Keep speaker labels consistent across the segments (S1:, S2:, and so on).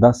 S1: 10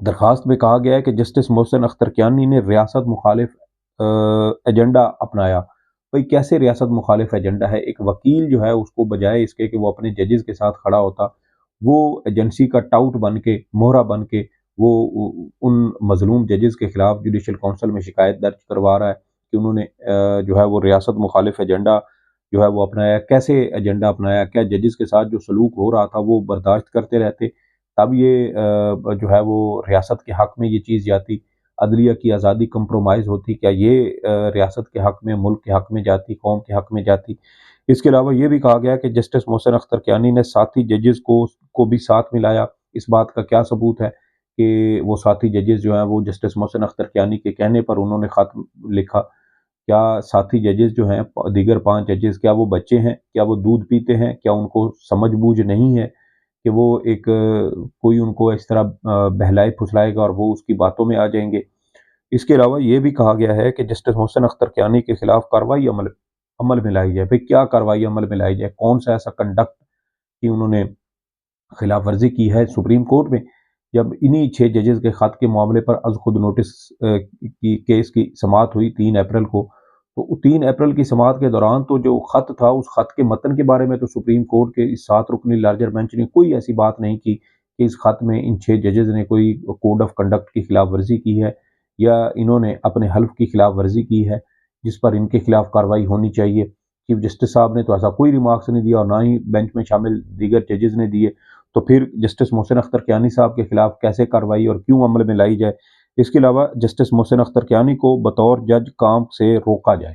S1: درخواست میں کہا گیا ہے کہ جسٹس محسن اختر کیانی نے ریاست مخالف ایجنڈا اپنایا۔ بھئی کیسے ریاست مخالف ایجنڈا ہے؟ ایک وکیل جو ہے اس کو بجائے اس کے کہ وہ اپنے ججز کے ساتھ کھڑا ہوتا، وہ ایجنسی کا ٹاؤٹ بن کے، مہرہ بن کے، وہ ان مظلوم ججز کے خلاف جوڈیشل کونسل میں شکایت درج کروا رہا ہے کہ انہوں نے جو ہے وہ ریاست مخالف ایجنڈا جو ہے وہ اپنایا۔ کیسے ایجنڈا اپنایا؟ کیا ججز کے ساتھ جو سلوک ہو رہا تھا وہ برداشت کرتے رہتے؟ تب یہ جو ہے وہ ریاست کے حق میں یہ چیز جاتی، عدلیہ کی آزادی کمپرومائز ہوتی؟ کیا یہ ریاست کے حق میں، ملک کے حق میں جاتی، قوم کے حق میں جاتی؟ اس کے علاوہ یہ بھی کہا گیا کہ جسٹس محسن اختر کیانی نے ساتھی ججز کو بھی ساتھ ملایا۔ اس بات کا کیا ثبوت ہے کہ وہ ساتھی ججز جو ہیں وہ جسٹس محسن اختر کیانی کے کہنے پر انہوں نے خط لکھا؟ کیا ساتھی ججز جو ہیں، دیگر 5 ججز، کیا وہ بچے ہیں؟ کیا وہ دودھ پیتے ہیں؟ کیا ان کو سمجھ بوجھ نہیں ہے کہ وہ ایک کوئی ان کو اس طرح بہلائے پھسلائے گا اور وہ اس کی باتوں میں آ جائیں گے؟ اس کے علاوہ یہ بھی کہا گیا ہے کہ جسٹس محسن اختر کیانی کے خلاف کارروائی عمل میں لائی جائے۔ بھئی کیا کارروائی عمل میں لائی جائے؟ کون سا ایسا کنڈکٹ کی انہوں نے خلاف ورزی کی ہے سپریم کورٹ میں؟ جب انہی 6 ججز کے خط کے معاملے پر از خود نوٹس کی کیس کی سماعت ہوئی 3 اپریل کو، تو 3 اپریل کی سماعت کے دوران تو جو خط تھا اس خط کے متن کے بارے میں تو سپریم کورٹ کے اس 7 رکنی لارجر بینچ نے کوئی ایسی بات نہیں کی کہ اس خط میں ان 6 ججز نے کوئی کوڈ آف کنڈکٹ کی خلاف ورزی کی ہے یا انہوں نے اپنے حلف کی خلاف ورزی کی ہے جس پر ان کے خلاف کارروائی ہونی چاہیے۔ چیف جسٹس صاحب نے تو ایسا کوئی ریمارکس نہیں دیا اور نہ ہی بینچ میں شامل دیگر ججز نے دیے۔ تو پھر جسٹس محسن اختر کیانی صاحب کے خلاف کیسے کارروائی اور کیوں عمل میں لائی جائے؟ اس کے علاوہ جسٹس محسن اختر کیانی کو بطور جج کام سے روکا جائے،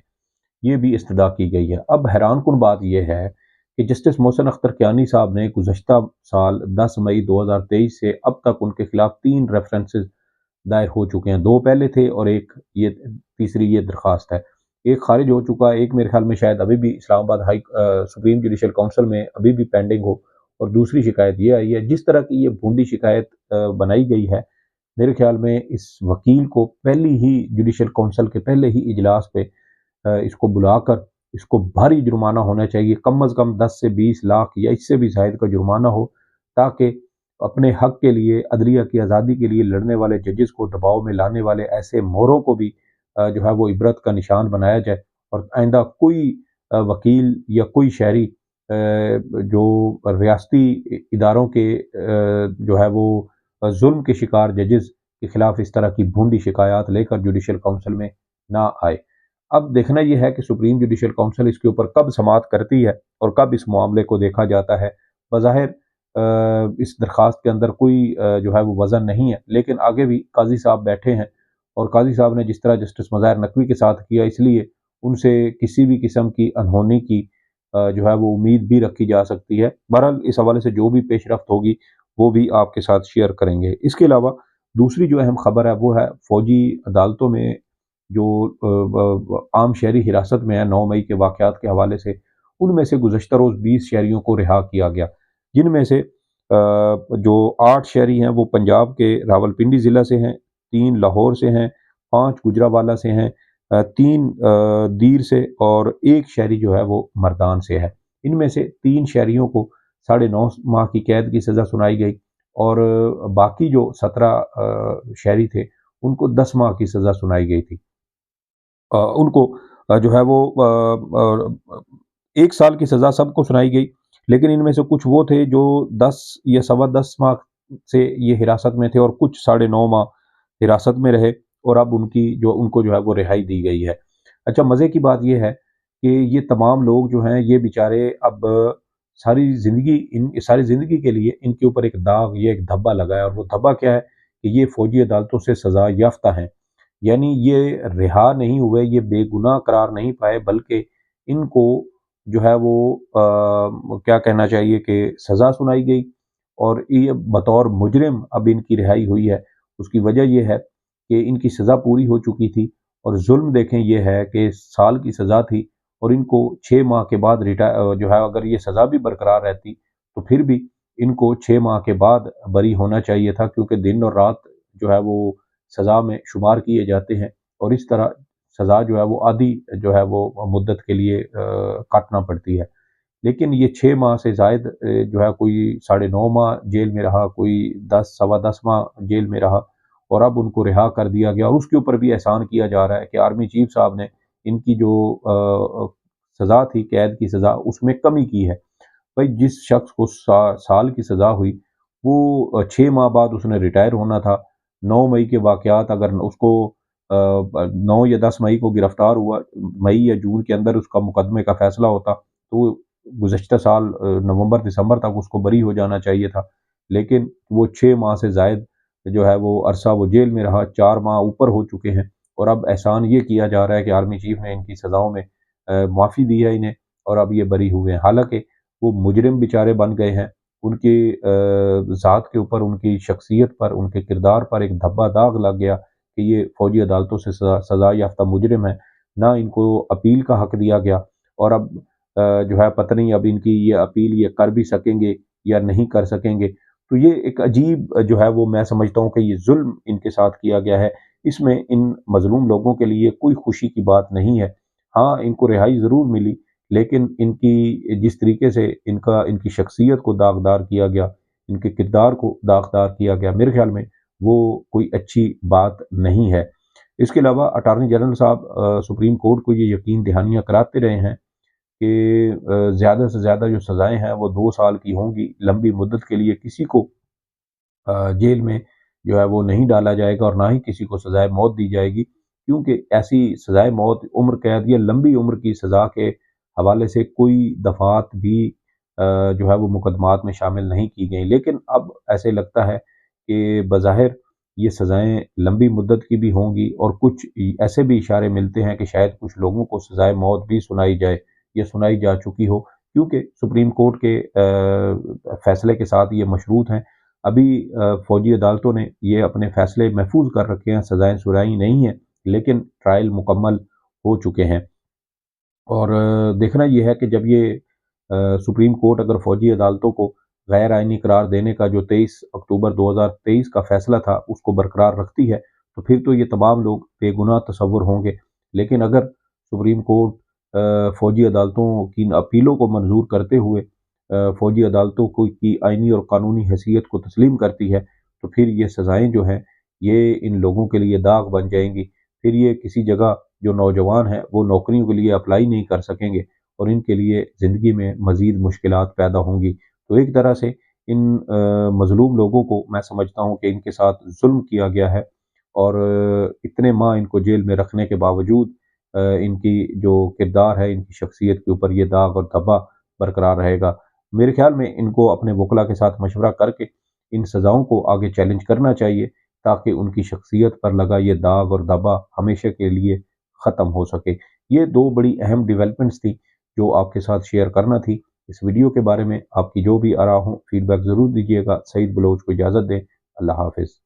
S1: یہ بھی استدعا کی گئی ہے۔ اب حیران کن بات یہ ہے کہ جسٹس محسن اختر کیانی صاحب نے گزشتہ سال 10 مئی 2023 سے اب تک ان کے خلاف 3 ریفرنسز دائر ہو چکے ہیں۔ 2 پہلے تھے اور ایک یہ تیسری یہ درخواست ہے۔ ایک خارج ہو چکا ہے، ایک میرے خیال میں شاید ابھی بھی اسلام آباد سپریم جوڈیشل کونسل میں ابھی بھی پینڈنگ ہو، اور دوسری شکایت یہ آئی ہے۔ جس طرح کی یہ بھونڈی شکایت بنائی گئی ہے، میرے خیال میں اس وکیل کو پہلی ہی جوڈیشل کونسل کے پہلے ہی اجلاس پہ اس کو بلا کر اس کو بھاری جرمانہ ہونا چاہیے، کم از کم 10 سے 20 لاکھ یا اس سے بھی زائد کا جرمانہ ہو، تاکہ اپنے حق کے لیے، عدلیہ کی آزادی کے لیے لڑنے والے ججز کو دباؤ میں لانے والے ایسے موروں کو بھی جو ہے وہ عبرت کا نشان بنایا جائے، اور آئندہ کوئی وکیل یا کوئی شہری جو ریاستی اداروں کے جو ہے وہ ظلم کے شکار ججز کے خلاف اس طرح کی بھونڈی شکایات لے کر جوڈیشل کونسل میں نہ آئے۔ اب دیکھنا یہ ہے کہ سپریم جوڈیشل کونسل اس کے اوپر کب سماعت کرتی ہے اور کب اس معاملے کو دیکھا جاتا ہے۔ بظاہر اس درخواست کے اندر کوئی جو ہے وہ وزن نہیں ہے، لیکن آگے بھی قاضی صاحب بیٹھے ہیں، اور قاضی صاحب نے جس طرح جسٹس مظاہر نقوی کے ساتھ کیا، اس لیے ان سے کسی بھی قسم کی انہونی کی جو ہے وہ امید بھی رکھی جا سکتی ہے۔ بہرحال اس حوالے سے جو بھی پیش رفت ہوگی وہ بھی آپ کے ساتھ شیئر کریں گے۔ اس کے علاوہ دوسری جو اہم خبر ہے وہ ہے فوجی عدالتوں میں جو عام شہری حراست میں ہے 9 مئی کے واقعات کے حوالے سے، ان میں سے گزشتہ روز 20 شہریوں کو رہا کیا گیا، جن میں سے جو 8 شہری ہیں وہ پنجاب کے راولپنڈی ضلع سے ہیں، 3 لاہور سے ہیں، 5 گجرانوالہ سے ہیں، 3 دیر سے، اور 1 شہری جو ہے وہ مردان سے ہے۔ ان میں سے 3 شہریوں کو 9.5 ماہ کی قید کی سزا سنائی گئی، اور باقی جو 17 شہری تھے ان کو 10 ماہ کی سزا سنائی گئی تھی۔ ان کو جو ہے وہ 1 سال کی سزا سب کو سنائی گئی، لیکن ان میں سے کچھ وہ تھے جو 10 یا 10.25 ماہ سے یہ حراست میں تھے، اور کچھ 9.5 ماہ حراست میں رہے، اور اب ان کو جو ہے وہ رہائی دی گئی ہے۔ اچھا، مزے کی بات یہ ہے کہ یہ تمام لوگ جو ہیں یہ بیچارے اب ساری زندگی کے لیے ان کے اوپر ایک داغ یا ایک دھبا لگا ہے، اور وہ دھبا کیا ہے کہ یہ فوجی عدالتوں سے سزا یافتہ ہیں، یعنی یہ رہا نہیں ہوئے، یہ بے گناہ قرار نہیں پائے، بلکہ ان کو جو ہے وہ کیا کہنا چاہیے کہ سزا سنائی گئی، اور یہ بطور مجرم اب ان کی رہائی ہوئی ہے۔ اس کی وجہ یہ ہے کہ ان کی سزا پوری ہو چکی تھی، اور ظلم دیکھیں یہ ہے کہ سال کی سزا تھی، اور ان کو 6 ماہ کے بعد جو ہے اگر یہ سزا بھی برقرار رہتی تو پھر بھی ان کو 6 ماہ کے بعد بری ہونا چاہیے تھا، کیونکہ دن اور رات جو ہے وہ سزا میں شمار کیے جاتے ہیں، اور اس طرح سزا جو ہے وہ آدھی جو ہے وہ مدت کے لیے کاٹنا پڑتی ہے۔ لیکن یہ 6 ماہ سے زائد جو ہے کوئی 9.5 ماہ جیل میں رہا، کوئی 10 سوا 10 ماہ جیل میں رہا، اور اب ان کو رہا کر دیا گیا، اور اس کے اوپر بھی احسان کیا جا رہا ہے کہ آرمی چیف صاحب نے ان کی جو سزا تھی، قید کی سزا، اس میں کمی کی ہے۔ بھائی جس شخص کو سال کی سزا ہوئی، وہ 6 ماہ بعد اس نے ریٹائر ہونا تھا۔ 9 مئی کے واقعات، اگر اس کو 9 یا 10 مئی کو گرفتار ہوا، مئی یا جون کے اندر اس کا مقدمے کا فیصلہ ہوتا، تو گزشتہ سال نومبر دسمبر تک اس کو بری ہو جانا چاہیے تھا، لیکن وہ 6 ماہ سے زائد جو ہے وہ عرصہ وہ جیل میں رہا، 4 ماہ اوپر ہو چکے ہیں، اور اب احسان یہ کیا جا رہا ہے کہ آرمی چیف نے ان کی سزاؤں میں معافی دی ہے انہیں، اور اب یہ بری ہوئے ہیں۔ حالانکہ وہ مجرم بیچارے بن گئے ہیں، ان کی ذات کے اوپر، ان کی شخصیت پر، ان کے کردار پر ایک دھبا داغ لگ گیا کہ یہ فوجی عدالتوں سے سزا یافتہ مجرم ہے، نہ ان کو اپیل کا حق دیا گیا، اور اب جو ہے پتہ نہیں اب ان کی یہ اپیل یہ کر بھی سکیں گے یا نہیں کر سکیں گے۔ تو یہ ایک عجیب جو ہے وہ میں سمجھتا ہوں کہ یہ ظلم ان کے ساتھ کیا گیا ہے، اس میں ان مظلوم لوگوں کے لیے کوئی خوشی کی بات نہیں ہے۔ ہاں، ان کو رہائی ضرور ملی، لیکن ان کی جس طریقے سے ان کی شخصیت کو داغدار کیا گیا، ان کے کردار کو داغدار کیا گیا، میرے خیال میں وہ کوئی اچھی بات نہیں ہے۔ اس کے علاوہ اٹارنی جنرل صاحب سپریم کورٹ کو یہ یقین دہانیاں کراتے رہے ہیں کہ زیادہ سے زیادہ جو سزائیں ہیں وہ 2 سال کی ہوں گی، لمبی مدت کے لیے کسی کو جیل میں جو ہے وہ نہیں ڈالا جائے گا، اور نہ ہی کسی کو سزائے موت دی جائے گی، کیونکہ ایسی سزائے موت، عمر قید یا لمبی عمر کی سزا کے حوالے سے کوئی دفعات بھی جو ہے وہ مقدمات میں شامل نہیں کی گئیں، لیکن اب ایسے لگتا ہے کہ بظاہر یہ سزائیں لمبی مدت کی بھی ہوں گی، اور کچھ ایسے بھی اشارے ملتے ہیں کہ شاید کچھ لوگوں کو سزائے موت بھی سنائی جائے یا سنائی جا چکی ہو، کیونکہ سپریم کورٹ کے فیصلے کے ساتھ یہ مشروط ہیں۔ ابھی فوجی عدالتوں نے یہ اپنے فیصلے محفوظ کر رکھے ہیں، سزائیں سنائی نہیں ہیں، لیکن ٹرائل مکمل ہو چکے ہیں، اور دیکھنا یہ ہے کہ جب یہ سپریم کورٹ اگر فوجی عدالتوں کو غیر آئینی قرار دینے کا جو 23 اکتوبر 2023 کا فیصلہ تھا اس کو برقرار رکھتی ہے، تو پھر تو یہ تمام لوگ بے گناہ تصور ہوں گے۔ لیکن اگر سپریم کورٹ فوجی عدالتوں کی اپیلوں کو منظور کرتے ہوئے فوجی عدالتوں کی آئینی اور قانونی حیثیت کو تسلیم کرتی ہے، تو پھر یہ سزائیں جو ہیں یہ ان لوگوں کے لیے داغ بن جائیں گی، پھر یہ کسی جگہ جو نوجوان ہیں وہ نوکریوں کے لیے اپلائی نہیں کر سکیں گے، اور ان کے لیے زندگی میں مزید مشکلات پیدا ہوں گی۔ تو ایک طرح سے ان مظلوم لوگوں کو میں سمجھتا ہوں کہ ان کے ساتھ ظلم کیا گیا ہے، اور اتنے ماہ ان کو جیل میں رکھنے کے باوجود ان کی جو کردار ہے، ان کی شخصیت کے اوپر یہ داغ اور دھبا برقرار رہے گا۔ میرے خیال میں ان کو اپنے وکلا کے ساتھ مشورہ کر کے ان سزاؤں کو آگے چیلنج کرنا چاہیے، تاکہ ان کی شخصیت پر لگا یہ داغ اور دبا ہمیشہ کے لیے ختم ہو سکے۔ یہ 2 بڑی اہم ڈیولپمنٹس تھی جو آپ کے ساتھ شیئر کرنا تھی۔ اس ویڈیو کے بارے میں آپ کی جو بھی آراء ہوں، فیڈ بیک ضرور دیجیے گا۔ سعید بلوچ کو اجازت دیں۔ اللہ حافظ۔